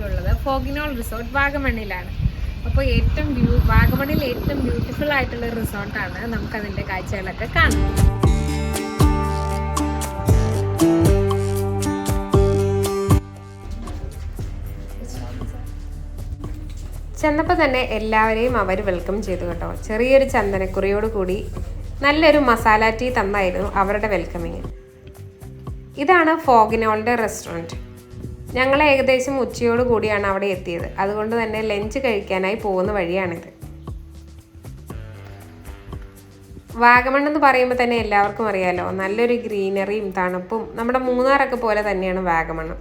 നമ്മളുള്ളത് ഫോഗിനോൾ റിസോർട്ട് വാഗമണ്ണിലാണ്. അപ്പോൾ വാഗമണ്ണിൽ ഏറ്റവും ബ്യൂട്ടിഫുൾ ആയിട്ടുള്ള റിസോർട്ടാണ്. നമുക്കതിൻ്റെ കാഴ്ചകളൊക്കെ കാണാം. ചെന്നപ്പോൾ തന്നെ എല്ലാവരെയും അവർ വെൽക്കം ചെയ്തു കേട്ടോ. ചെറിയൊരു ചന്ദനക്കുറിയോട് കൂടി നല്ലൊരു മസാല ടീ തന്നായിരുന്നു അവരുടെ വെൽക്കമിങ്. ഇതാണ് ഫോഗിനോളിൻ്റെ റെസ്റ്റോറൻറ്റ്. ഞങ്ങൾ ഏകദേശം ഉച്ചയോട് കൂടിയാണ് അവിടെ എത്തിയത്. അതുകൊണ്ട് തന്നെ ലഞ്ച് കഴിക്കാനായി പോകുന്ന വഴിയാണിത്. വാഗമൺ എന്ന് പറയുമ്പോൾ തന്നെ എല്ലാവർക്കും അറിയാലോ, നല്ലൊരു ഗ്രീനറിയും തണുപ്പും. നമ്മുടെ മൂന്നാറൊക്കെ പോലെ തന്നെയാണ് വാഗമണ്ണും.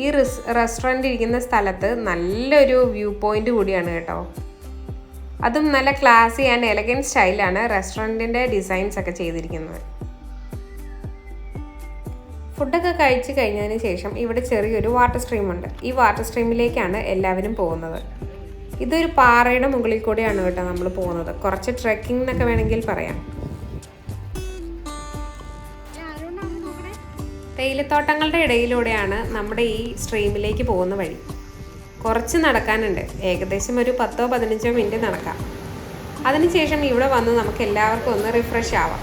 ഈ റെസ്റ്റോറൻറ്റ് ഇരിക്കുന്ന സ്ഥലത്ത് നല്ലൊരു വ്യൂ പോയിന്റ് കൂടിയാണ് കേട്ടോ. അതും നല്ല ക്ലാസി ആൻഡ് എലഗൻറ്റ് സ്റ്റൈലാണ് റെസ്റ്റോറൻറ്റിൻ്റെ ഡിസൈൻസ് ഒക്കെ ചെയ്തിരിക്കുന്നത്. ഫുഡൊക്കെ കഴിച്ച് കഴിഞ്ഞതിന് ശേഷം ഇവിടെ ചെറിയൊരു വാട്ടർ സ്ട്രീമുണ്ട്. ഈ വാട്ടർ സ്ട്രീമിലേക്കാണ് എല്ലാവരും പോകുന്നത്. ഇതൊരു പാറയുടെ മുകളിൽ കൂടെയാണ് കേട്ടോ നമ്മൾ പോകുന്നത്. കുറച്ച് ട്രെക്കിംഗ് എന്നൊക്കെ വേണമെങ്കിൽ പറയാം. തേയിലത്തോട്ടങ്ങളുടെ ഇടയിലൂടെയാണ് നമ്മുടെ ഈ സ്ട്രീമിലേക്ക് പോകുന്ന വഴി. കുറച്ച് നടക്കാനുണ്ട്, ഏകദേശം ഒരു 10-15 മിനിറ്റ് നടക്കാം. അതിനുശേഷം ഇവിടെ വന്ന് നമുക്ക് എല്ലാവർക്കും ഒന്ന് റിഫ്രഷ് ആവാം.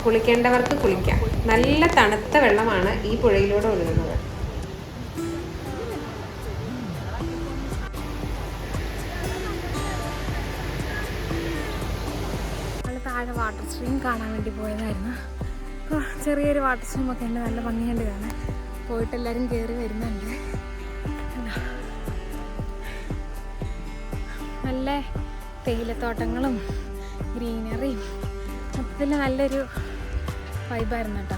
കുളിക്കേണ്ടവർക്ക് കുളിക്കാം. നല്ല തണുത്ത വെള്ളമാണ് ഈ പുഴയിലൂടെ ഒഴുകുന്നത്. താഴെ വാട്ടർ സ്ട്രീം കാണാൻ വേണ്ടി പോയതായിരുന്നു. അപ്പോൾ ചെറിയൊരു വാട്ടർ സ്ട്രീമൊക്കെ ഉണ്ട്, നല്ല ഭംഗിയുണ്ട് കാണാൻ. പോയിട്ട് എല്ലാവരും കയറി വരുന്നുണ്ട്. നല്ല തേയിലത്തോട്ടങ്ങളും ഗ്രീനറിയും മൊത്തത്തിൽ നല്ലൊരു വൈബായിരുന്നു കേട്ടോ.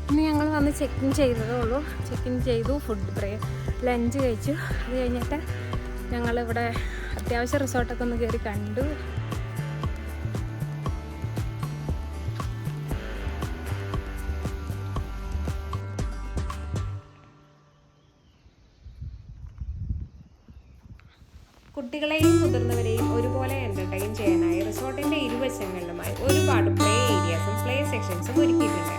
ഇന്ന് ഞങ്ങൾ വന്ന് ചെക്ക് ഇൻ ചെയ്തതേ ഉള്ളൂ. ചെക്ക് ഇൻ ചെയ്തു, ലഞ്ച് കഴിച്ചു. അത് കഴിഞ്ഞിട്ട് ഞങ്ങളിവിടെ അത്യാവശ്യം റിസോർട്ടൊക്കെ ഒന്ന് കയറി കണ്ടു. കുട്ടികളെയും മുതിർന്നവരെയും ഒരുപോലെ എൻ്റർടൈൻ ചെയ്യാനായി റിസോർട്ടിൻ്റെ ഇരുവശങ്ങളിലുമായി ഒരുപാട് പ്ലേ ഏരിയാസും പ്ലേ സെക്ഷൻസും ഒരുക്കിയിട്ടുണ്ട്.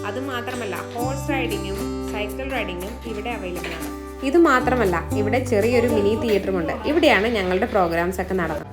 അതുമാത്രമല്ല ഹോഴ്സ് റൈഡിങ്ങും സൈക്കിൾ റൈഡിങ്ങും ഇവിടെ അവൈലബിൾ ആണ്. ഇത് മാത്രമല്ല ഇവിടെ ചെറിയൊരു മിനി തിയേറ്ററുമുണ്ട്. ഇവിടെയാണ് ഞങ്ങളുടെ പ്രോഗ്രാംസ് ഒക്കെ നടന്നത്.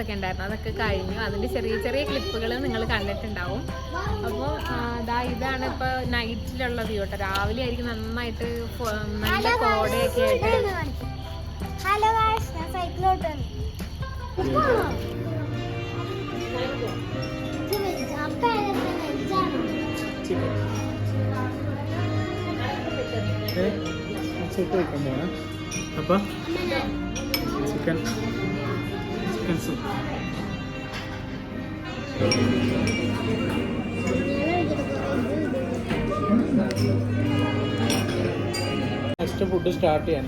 ഒക്കെ ഉണ്ടായിരുന്നു, അതൊക്കെ കഴിഞ്ഞു. അതിൻ്റെ ചെറിയ ചെറിയ ക്ലിപ്പുകൾ നിങ്ങൾ കണ്ടിട്ടുണ്ടാവും. അപ്പോൾ ഇതാണ് ഇപ്പോൾ നൈറ്റിലുള്ള വ്യൂ കേട്ടോ. രാവിലെ ആയിരിക്കും നന്നായിട്ട് നല്ല കോടയൊക്കെ ആയിട്ട്. അപ്പോൾ chicken soup. Next food start ചെയ്യാൻ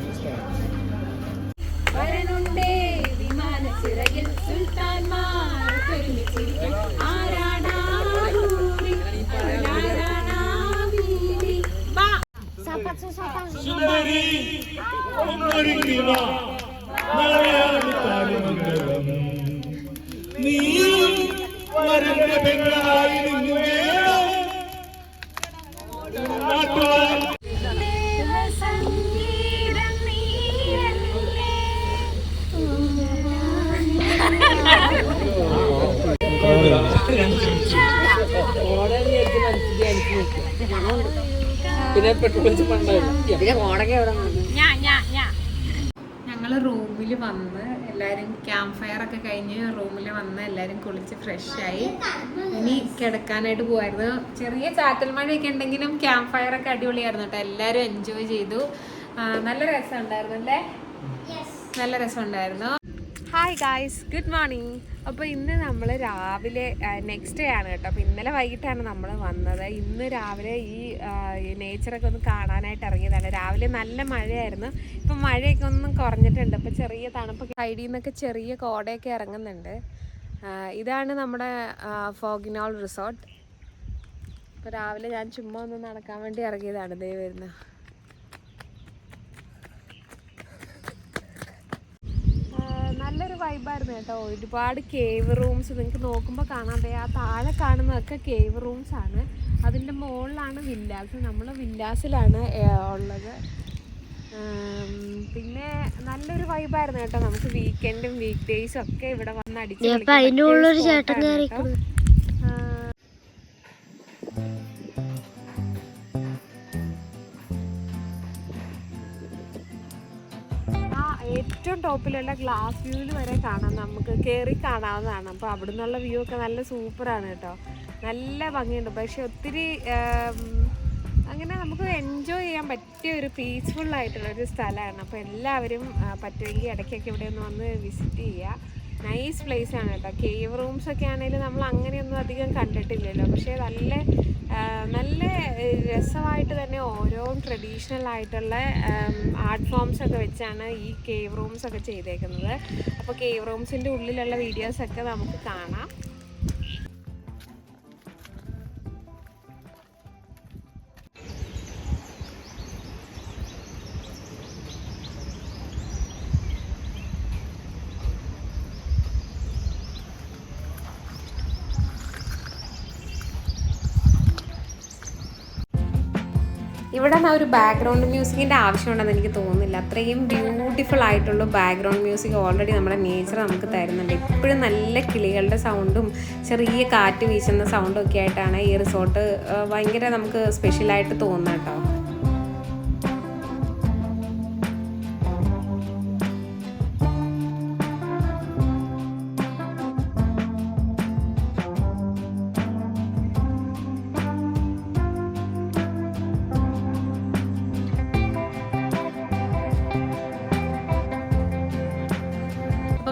സുന്ദരി ഒന്നൊരുങ്ങിവ നാളെയാണ് താരമംഗലം നീ വരന്റെ പെങ്ങളായി നിന്നു വേണം നാട്ടുകാർ പിന്നെ പെട്രോൾ ഞങ്ങൾ റൂമിൽ വന്ന് എല്ലാവരും ക്യാമ്പ് ഫയർ ഒക്കെ കഴിഞ്ഞ് റൂമിൽ വന്ന് എല്ലാവരും കുളിച്ച് ഫ്രഷായി ഇനി കിടക്കാനായിട്ട് പോവായിരുന്നു. ചെറിയ ചാറ്റൽ മഴയൊക്കെ ഉണ്ടെങ്കിലും ക്യാമ്പ് ഫയർ ഒക്കെ അടിപൊളിയായിരുന്നു കേട്ടോ. എല്ലാവരും എൻജോയ് ചെയ്തു. നല്ല രസമുണ്ടായിരുന്നു അല്ലേ? നല്ല രസമുണ്ടായിരുന്നു. Hi guys, good morning. അപ്പോൾ ഇന്ന് നമ്മൾ രാവിലെ നെക്സ്റ്റ് ഡേ ആണ് കേട്ടോ. അപ്പോൾ ഇന്നലെ വൈകിട്ടാണ് നമ്മൾ വന്നത്. ഇന്ന് രാവിലെ ഈ നേച്ചറൊക്കെ ഒന്ന് കാണാനായിട്ട് ഇറങ്ങിയതാണ്. രാവിലെ നല്ല മഴയായിരുന്നു. ഇപ്പം മഴയൊക്കെ ഒന്നും കുറഞ്ഞിട്ടുണ്ട്. അപ്പോൾ ചെറിയ തണുപ്പ് സൈഡിൽ നിന്നൊക്കെ ചെറിയ കോടയൊക്കെ ഇറങ്ങുന്നുണ്ട്. ഇതാണ് നമ്മുടെ ഫോഗിനോൾ റിസോർട്ട്. അപ്പോൾ രാവിലെ ഞാൻ ചുമ്മാ ഒന്ന് നടക്കാൻ വേണ്ടി ഇറങ്ങിയതാണ്. ദേ വരുന്നത് നല്ലൊരു വൈബായിരുന്നു കേട്ടോ. ഒരുപാട് കേവ് റൂംസ് നിങ്ങൾക്ക് നോക്കുമ്പോൾ കാണാൻ ആ താഴെ കാണുന്നതൊക്കെ കേവ് റൂംസ് ആണ്. അതിൻ്റെ മുകളിലാണ് വില്ലാസ്. നമ്മൾ വില്ലാസിലാണ് ഉള്ളത്. പിന്നെ നല്ലൊരു വൈബായിരുന്നു കേട്ടോ. നമുക്ക് വീക്കെൻഡും വീക്ക് ഡേയ്സും ഒക്കെ ഇവിടെ വന്ന് അടിച്ചു. ഏറ്റവും ടോപ്പിലുള്ള ഗ്ലാസ് വ്യൂവിൽ വരെ കാണാം, നമുക്ക് കയറി കാണാവുന്നതാണ്. അപ്പോൾ അവിടെ നിന്നുള്ള വ്യൂ ഒക്കെ നല്ല സൂപ്പറാണ് കേട്ടോ. നല്ല ഭംഗിയുണ്ട്. പക്ഷെ ഒത്തിരി അങ്ങനെ നമുക്ക് എൻജോയ് ചെയ്യാൻ പറ്റിയ ഒരു പീസ്ഫുൾ ആയിട്ടുള്ളൊരു സ്ഥലമാണ്. അപ്പോൾ എല്ലാവരും പറ്റുമെങ്കിൽ ഇടയ്ക്കൊക്കെ ഇവിടെ ഒന്ന് വന്ന് വിസിറ്റ് ചെയ്യുക. നൈസ് പ്ലേസ് ആണ് കേട്ടോ. കേവ് റൂംസ് ഒക്കെ ആണെങ്കിലും നമ്മൾ അങ്ങനെയൊന്നും അധികം കണ്ടിട്ടില്ലല്ലോ. പക്ഷേ നല്ല രസമായിട്ട് തന്നെ ഓരോ ട്രഡീഷണൽ ആയിട്ടുള്ള ആർട്ട് ഫോംസ് ഒക്കെ വെച്ചാണ് ഈ കേവ് റൂംസ് ഒക്കെ ചെയ്തേക്കുന്നത്. അപ്പോൾ കേവ് റൂംസിൻ്റെ ഉള്ളിലുള്ള വീഡിയോസൊക്കെ നമുക്ക് കാണാം. ഇവിടെ നിന്ന് ഒരു ബാക്ക്ഗ്രൗണ്ട് മ്യൂസിക്കിൻ്റെ ആവശ്യമുണ്ടെന്ന് എനിക്ക് തോന്നുന്നില്ല. അത്രയും ബ്യൂട്ടിഫുൾ ആയിട്ടുള്ള ബാക്ക്ഗ്രൗണ്ട് മ്യൂസിക് ഓൾറെഡി നമ്മുടെ നേച്ചർ നമുക്ക് തരുന്നുണ്ട്. ഇപ്പോഴും നല്ല കിളികളുടെ സൗണ്ടും ചെറിയ കാറ്റ് വീശുന്ന സൗണ്ടും ഒക്കെ ആയിട്ടാണ് ഈ റിസോർട്ട് ഭയങ്കര നമുക്ക് സ്പെഷ്യലായിട്ട് തോന്നുന്നത് കേട്ടോ.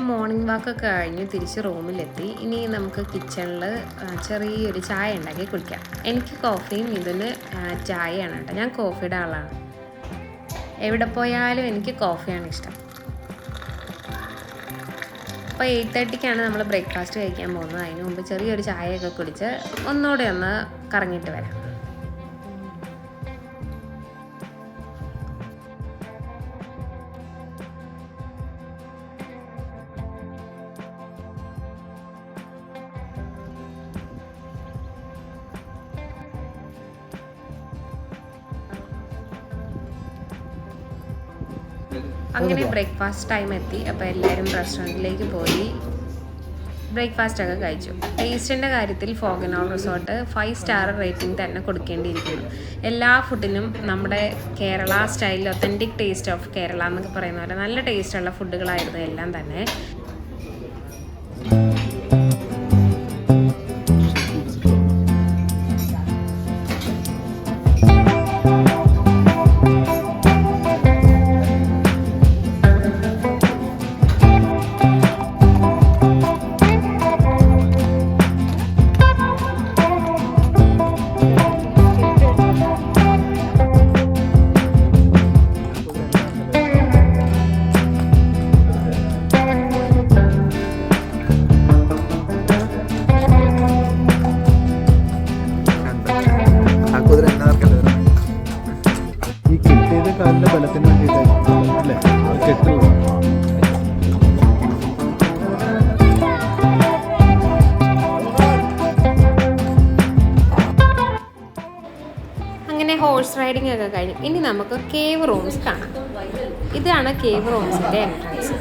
മോർണിംഗ് വാക്കൊക്കെ കഴിഞ്ഞ് തിരിച്ച് റൂമിലെത്തി. ഇനി നമുക്ക് കിച്ചണിൽ ചെറിയൊരു ചായ ഉണ്ടാക്കി കുടിക്കാം. എനിക്ക് കോഫിയും ഇതിന് ചായയാണ് കേട്ടോ. ഞാൻ കോഫിയുടെ ആളാണ്. എവിടെ പോയാലും എനിക്ക് കോഫിയാണ് ഇഷ്ടം. അപ്പോൾ 8:30ക്കാണ് നമ്മൾ ബ്രേക്ക്ഫാസ്റ്റ് കഴിക്കാൻ പോകുന്നത്. അതിന് മുമ്പ് ചെറിയൊരു ചായയൊക്കെ കുടിച്ച് ഒന്നുകൂടെ ഒന്ന് കറങ്ങിയിട്ട് വരാം. അങ്ങനെ ബ്രേക്ക്ഫാസ്റ്റ് ടൈം എത്തി. അപ്പോൾ എല്ലാവരും റെസ്റ്റോറൻറ്റിലേക്ക് പോയി ബ്രേക്ക്ഫാസ്റ്റ് ഒക്കെ കഴിച്ചു. ടേസ്റ്റിൻ്റെ കാര്യത്തിൽ ഫോഗിനോൾ റിസോർട്ട് 5 സ്റ്റാർ റേറ്റിംഗ് തന്നെ കൊടുക്കേണ്ടിയിരിക്കുന്നു. എല്ലാ ഫുഡിനും നമ്മുടെ കേരള സ്റ്റൈലിൽ ഒത്തൻറ്റിക് ടേസ്റ്റ് ഓഫ് കേരള എന്നൊക്കെ പറയുന്ന പോലെ നല്ല ടേസ്റ്റുള്ള ഫുഡുകളായിരുന്നു എല്ലാം തന്നെ. അങ്ങനെ ഹോഴ്സ് റൈഡിംഗ് ഒക്കെ കഴിഞ്ഞു. ഇനി നമുക്ക് കേവ് റൂംസ് കാണാം. ഇതാണ് കേവ് റൂംസിൻ്റെ എൻട്രൻസ്.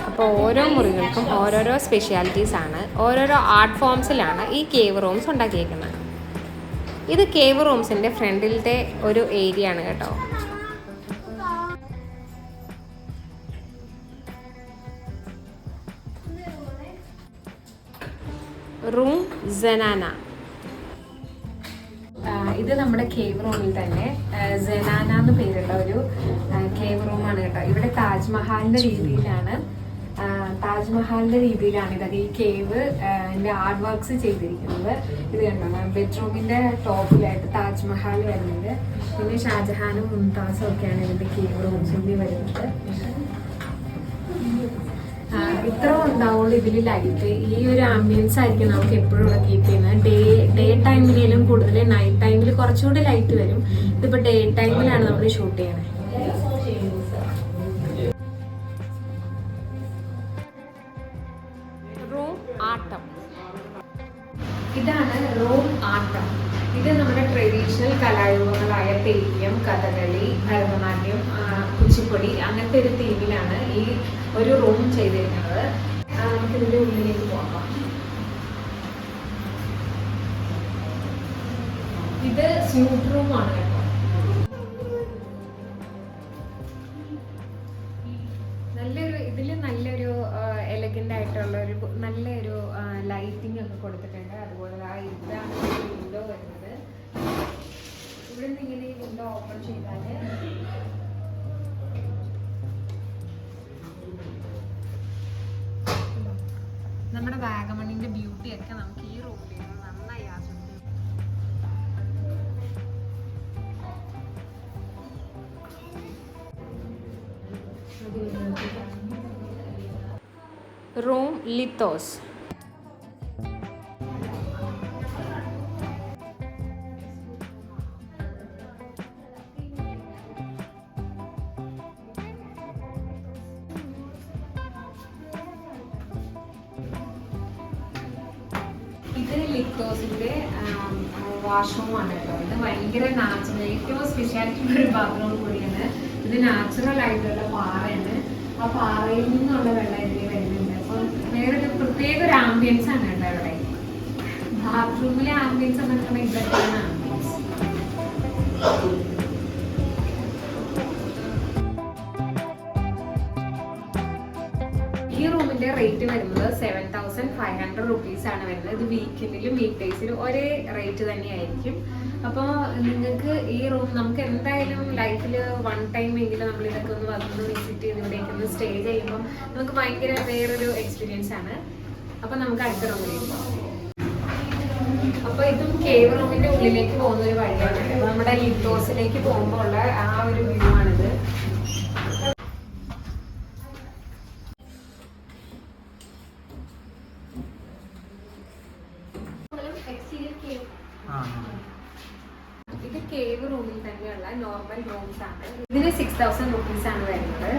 അപ്പോൾ ഓരോ മുറികൾക്കും ഓരോരോ സ്പെഷ്യാലിറ്റീസ് ആണ്, ഓരോരോ ആർട്ട് ഫോംസിലാണ് ഈ കേവ് റൂംസ് ഉണ്ടാക്കിയേക്കുന്നത്. ഇത് കേവ് റൂംസിൻ്റെ ഫ്രണ്ടിലത്തെ ഒരു ഏരിയ ആണ് കേട്ടോ. റൂം സെനാന. ഇത് നമ്മുടെ കേവ് റൂമിൽ തന്നെ സെനാന എന്ന് പേരുള്ള ഒരു കേവ് റൂമാണ് കേട്ടോ. ഇവിടെ താജ്മഹാലിന്റെ രീതിയിലാണ് ഇതൊക്കെ ഈ കേവ് ആർട്ട് വർക്ക്സ് ചെയ്തിരിക്കുന്നത്. ഇത് കണ്ടോ, ബെഡ്റൂമിന്റെ ടോപ്പിലായിട്ട് താജ്മഹാൽ വരുന്നുണ്ട്. പിന്നെ ഷാജഹാനും മുംതാസും ഒക്കെയാണ് ഇതിന്റെ കേവ് റൂംസിൽ വരുന്നത്. ഇത്ര ഉണ്ടാവുള്ളൂ ഇതിൽ ലൈറ്റ്. ഈ ഒരു ആംബിയൻസ് ആയിരിക്കും നമുക്ക് എപ്പോഴും ഇവിടെ കീപ്പ് ചെയ്യുന്നത്. ഡേ ടൈമിലും കൂടുതൽ നൈറ്റ് ടൈമിൽ കുറച്ചുകൂടി ലൈറ്റ് വരും. ഇതിപ്പോൾ ഡേ ടൈമിലാണ് നമ്മൾ ഷൂട്ട് ചെയ്യണത്. റൂം ആട്ടം. ഇതാണ് റൂം ആട്ടം. ഇത് നമ്മുടെ ട്രഡീഷണൽ കലാരൂപങ്ങളായ തെയ്യം, കഥകളി, ഭരതനാട്യം, കുച്ചിപ്പൊടി അങ്ങനത്തെ ഒരു തീമിലാണ് ഈ ഒരു റൂം ചെയ്തിരിക്കുന്നത്. നമുക്ക് ഇതിന്റെ ഉള്ളിലേക്ക് പോകാം. ഇത് സ്യൂട്ട് റൂമാണ് കേട്ടോ. നല്ലൊരു എലഗന്റ് ആയിട്ടുള്ള ഒരു നല്ലൊരു ലൈറ്റിംഗ് ഒക്കെ കൊടുത്തിട്ടുണ്ട്. അതുപോലെ ഇതാണ് വിൻഡോ വരുന്നത്. ഇവിടെ നിന്ന് ഇങ്ങനെ ഈ വിൻഡോ ഓപ്പൺ ചെയ്താൽ നമ്മുടെ വാഗമണിന്റെ ബ്യൂട്ടി ഒക്കെ നമുക്ക് ഈ റൂമിൽ നന്നായി ആസ്വദിക്കാം. Room lithos. ഇത് ലിത്തോസിന്റെ വാഷ്റൂമാണ് കേട്ടോ. ഇത് ഭയങ്കര നാച്ചുറൽ, ഏറ്റവും സ്പെഷ്യാലിറ്റി ഒരു ബാത്റൂം കൂടിയാണ്. ഇത് നാച്ചുറൽ ആയിട്ടുള്ള പാറയാണ്. ആ പാറയിൽ നിന്നുള്ള വെള്ളം ഇതിൽ വരുന്നുണ്ട്. അപ്പം വേറൊരു പ്രത്യേക ഒരു ആംബിയൻസ് ആണ് കേട്ടോ ഇവിടെ. ബാത്റൂമിലെ ആംബിയൻസ് എന്ന് പറയുന്നത് ഇതൊക്കെയാണ് ആംബിയൻസ്. ഈ റൂമിന്റെ റേറ്റ് വരുന്നത് 7,500 rupees ആണ് വരുന്നത്. ഇത് വീക്കെൻഡിലും വീക്ക് ഡേയ്സിലും ഒരേ റേറ്റ് തന്നെയായിരിക്കും. അപ്പോൾ നിങ്ങൾക്ക് ഈ റൂം നമുക്ക് എന്തായാലും ലൈഫിൽ വൺ ടൈം എങ്കിലും നമ്മൾ ഇതൊക്കെ ഒന്ന് വന്ന് വിസിറ്റ് ചെയ്ത് ഇവിടേക്ക് ഒന്ന് സ്റ്റേ ചെയ്യുമ്പോൾ നമുക്ക് ഭയങ്കര വേറൊരു എക്സ്പീരിയൻസ് ആണ്. അപ്പോൾ നമുക്ക് അടുത്ത റൂമിലേക്ക് പോകാം. അപ്പോൾ ഇതും കേവ് റൂമിന്റെ ഉള്ളിലേക്ക് പോകുന്ന ഒരു വഴിയാണ്. അപ്പോൾ നമ്മുടെ ലിത്തോസിലേക്ക് പോകുമ്പോൾ ഉള്ള ആ ഒരു വ്യൂ ആണിത്. ഇത് കേവ് റൂമിൽ തന്നെയുള്ള നോർമൽ റൂംസ് ആണ്. ഇതിന് 6,000 rupees ആണ് വരുന്നത്.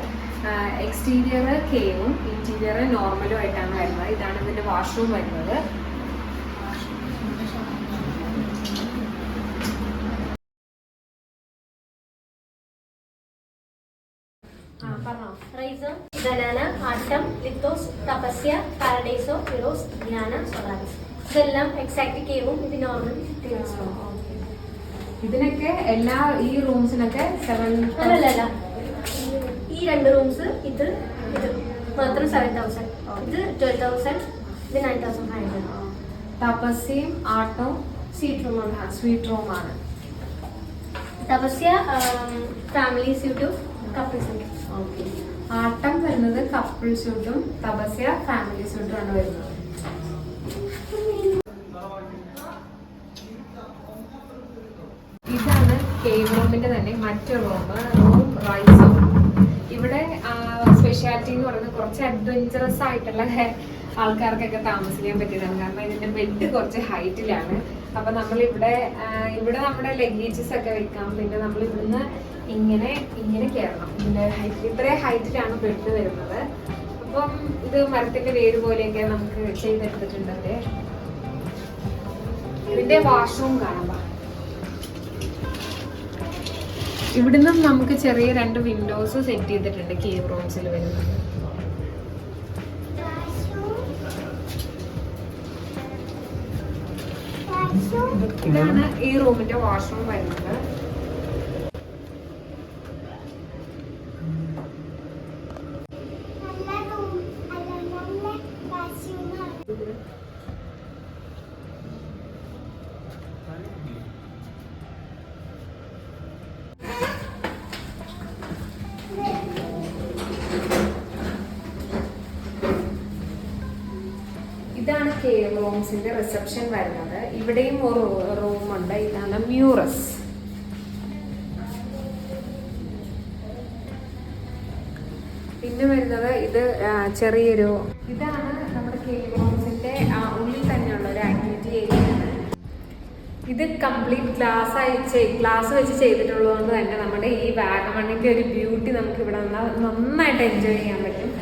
എക്സ്റ്റീരിയർ കേവും ഇന്റീരിയർ നോർമലും ആയിട്ടാണ് വരുന്നത്. ഇതാണ് ഇതിന്റെ വാഷ്റൂം വരുന്നത്. റൈസം, ധനാന, ആട്ടം, ലിത്തോസ്, തപസ്യ, പാരഡൈസോ, ഫിറോസ്, ധ്യാന, സൊളാരിസ്. ഇതെല്ലാം എക്സാക്ട് കേവും ഇത് നോർമൽ. ഇതിനൊക്കെ എല്ലാ ഈ റൂംസിനൊക്കെ 7,000. അല്ലല്ല, ഈ രണ്ട് റൂംസ് ഇത് മാത്രം 7,000. ഇത് 12,000. ഇത് 9,500. തപസ്യയും ആട്ടവും സ്വീറ്റ് റൂമാണ്. തപസ്യ ഫാമിലി സ്യൂട്ടും കപ്പിൾ സ്യൂട്ടും. ഓക്കെ. ആട്ടം വരുന്നത് കപ്പിൾ സ്യൂട്ടും തപസ്യ ഫാമിലി സ്യൂട്ടും ആണ് വരുന്നത്. ഇതാണ് കേവ് റൂമിന്റെ തന്നെ മറ്റൊരു റൂം റൈസോ. ഇവിടെ സ്പെഷ്യാലിറ്റി എന്ന് പറയുന്നത് കുറച്ച് അഡ്വഞ്ചറസ് ആയിട്ടുള്ള ആൾക്കാർക്കൊക്കെ താമസിക്കാൻ പറ്റിയതാണ്. കാരണം ഇതിന്റെ ബെഡ് കുറച്ച് ഹൈറ്റിലാണ്. അപ്പൊ നമ്മൾ ഇവിടെ നമ്മുടെ ലഗേജസ് ഒക്കെ വെക്കാം. പിന്നെ നമ്മൾ ഇവിടുന്ന് ഇങ്ങനെ കയറണം. ഇതിന്റെ ഹൈറ്റ് ഇത്രയും ഹൈറ്റിലാണ് ബെഡ് വരുന്നത്. അപ്പം ഇത് മരത്തിന്റെ വേര് പോലെയൊക്കെ നമുക്ക് ചെയ്തെടുത്തിട്ടുണ്ട്. ഇതിന്റെ വാഷ്റൂം കാണാം. ഇവിടുന്ന് നമുക്ക് ചെറിയ 2 വിൻഡോസ് സെറ്റ് ചെയ്തിട്ടുണ്ട് കേവ് റൂംസിൽ വരുന്നത്. ഇതാണ് ഈ റൂമിന്റെ വാഷ്റൂം വരുന്നത്. ഇതാണ് കേവ് റൂംസിന്റെ റിസപ്ഷൻ വരുന്നത്. ഇവിടെയും ഒരു റൂമുണ്ട്. ഇതാണ് മ്യൂറസ്. പിന്നെ വരുന്നത് ഇത് ചെറിയൊരു ഇതാണ് നമ്മുടെ കേവ് റൂംസിന്റെ ഉള്ളിൽ തന്നെയുള്ള ഒരു ആക്ടിവിറ്റി ഏരിയയാണ്. ഇത് കംപ്ലീറ്റ് ഗ്ലാസ് വെച്ച് ചെയ്തിട്ടുള്ളതുകൊണ്ട് തന്നെ നമ്മുടെ ഈ വാഗമണിന്റെ ഒരു ബ്യൂട്ടി നമുക്ക് ഇവിടെ നന്നായിട്ട് എൻജോയ് ചെയ്യാൻ പറ്റും.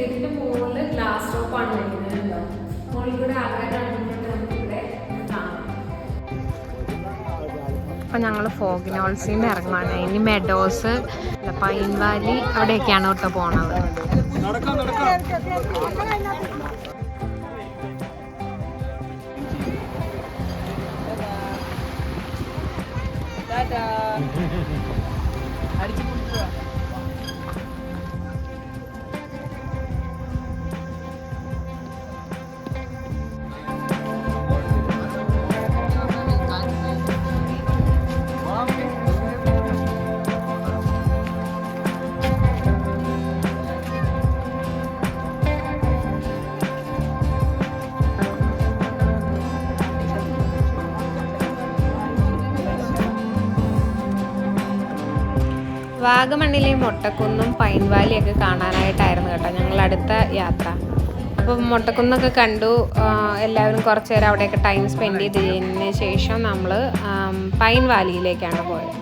ഇതിന്റെ മുകളിൽ ഗ്ലാസ് ടോപ്പാണ് വരുന്നത്. മുകളിൽ കൂടെ ആൾക്കാരാണ് നമുക്കിവിടെ കാണാം. അപ്പോൾ ഞങ്ങൾ ഫോഗിനോൾസിന്ന് ഇറങ്ങുവാണ്. ഇനി മെഡോസ്, പൈൻ വാലി അവിടെയൊക്കെയാണ് കേട്ടോ പോണത്. വാഗമണ്ണിലെ മൊട്ടക്കുന്നും പൈൻ വാലിയൊക്കെ കാണാനായിട്ടായിരുന്നു കേട്ടോ ഞങ്ങൾ അടുത്ത യാത്ര. അപ്പോൾ മൊട്ടക്കുന്നൊക്കെ കണ്ടു. എല്ലാവരും കുറച്ച് നേരം അവിടെയൊക്കെ ടൈം സ്പെൻഡ് ചെയ്തതിന് ശേഷം നമ്മൾ പൈൻ വാലിയിലേക്കാണ് പോയത്.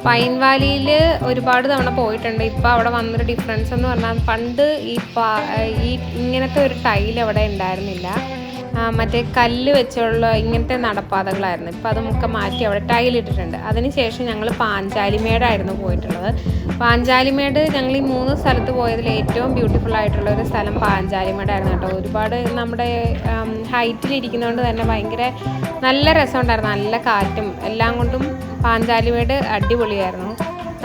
പൈൻ വാലിയിൽ ഒരുപാട് തവണ പോയിട്ടുണ്ട്. ഇപ്പോൾ അവിടെ വന്നൊരു ഡിഫറൻസ് എന്ന് പറഞ്ഞാൽ പണ്ട് ഈ ഇങ്ങനത്തെ ഒരു ടൈൽ അവിടെ ഉണ്ടായിരുന്നില്ല. മറ്റേ കല്ല് വെച്ചുള്ള ഇങ്ങനത്തെ നടപ്പാതകളായിരുന്നു. ഇപ്പം അതുമൊക്കെ മാറ്റി അവിടെ ടൈലിട്ടിട്ടുണ്ട്. അതിനുശേഷം ഞങ്ങൾ പാഞ്ചാലിമേടായിരുന്നു പോയിട്ടുള്ളത്. പാഞ്ചാലിമേട് ഞങ്ങൾ ഈ 3 സ്ഥലത്ത് പോയതിൽ ഏറ്റവും ബ്യൂട്ടിഫുൾ ആയിട്ടുള്ള ഒരു സ്ഥലം പാഞ്ചാലിമേടായിരുന്നു കേട്ടോ. ഒരുപാട് നമ്മുടെ ഹൈറ്റിലിരിക്കുന്നതുകൊണ്ട് തന്നെ ഭയങ്കര നല്ല രസമുണ്ടായിരുന്നു. നല്ല കാറ്റും എല്ലാം കൊണ്ടും പാഞ്ചാലിമേട് അടിപൊളിയായിരുന്നു.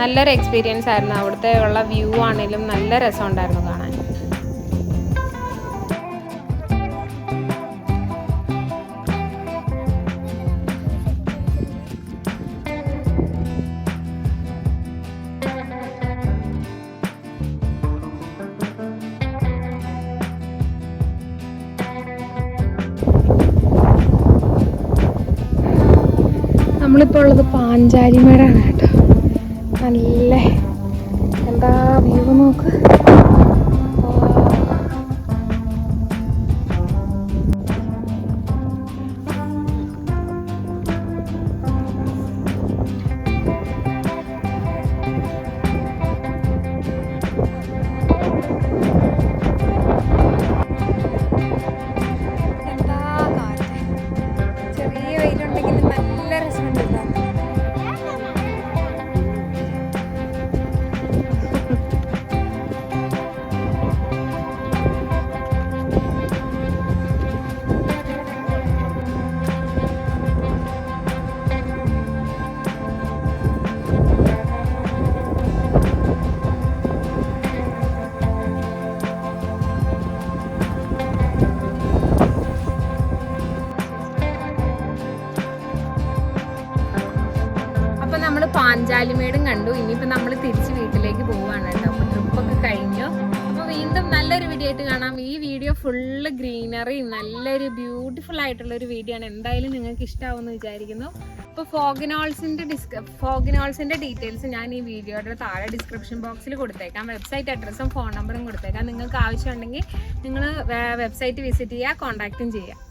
നല്ലൊരു എക്സ്പീരിയൻസ് ആയിരുന്നു. അവിടുത്തെ ഉള്ള വ്യൂ ആണെങ്കിലും നല്ല രസമുണ്ടായിരുന്നു കാണാൻ. നമ്മളിപ്പോൾ ഉള്ളത് പാഞ്ചാലിമേടാണ് കേട്ടോ. നല്ല എന്താ വ്യൂ നോക്ക്. പാഞ്ചാലിമേടും കണ്ടു. ഇനിയിപ്പോൾ നമ്മൾ തിരിച്ച് വീട്ടിലേക്ക് പോവുകയാണ് കേട്ടോ. അപ്പോൾ ട്രിപ്പൊക്കെ കഴിഞ്ഞു. അപ്പോൾ വീണ്ടും നല്ലൊരു വീഡിയോ ആയിട്ട് കാണാം. ഈ വീഡിയോ ഫുള്ള് ഗ്രീനറി നല്ലൊരു ബ്യൂട്ടിഫുൾ ആയിട്ടുള്ളൊരു വീഡിയോ ആണ്. എന്തായാലും നിങ്ങൾക്ക് ഇഷ്ടമാവുമെന്ന് വിചാരിക്കുന്നു. അപ്പോൾ ഫോഗിനോൾസിൻ്റെ ഡീറ്റെയിൽസ് ഞാൻ ഈ വീഡിയോയുടെ താഴെ ഡിസ്ക്രിപ്ഷൻ ബോക്സിൽ കൊടുത്തേക്കാം. വെബ്സൈറ്റ് അഡ്രസ്സും ഫോൺ നമ്പറും കൊടുത്തേക്കാം. നിങ്ങൾക്ക് ആവശ്യമുണ്ടെങ്കിൽ നിങ്ങൾ വെബ്സൈറ്റ് വിസിറ്റ് ചെയ്യുക, കോൺടാക്റ്റും ചെയ്യുക.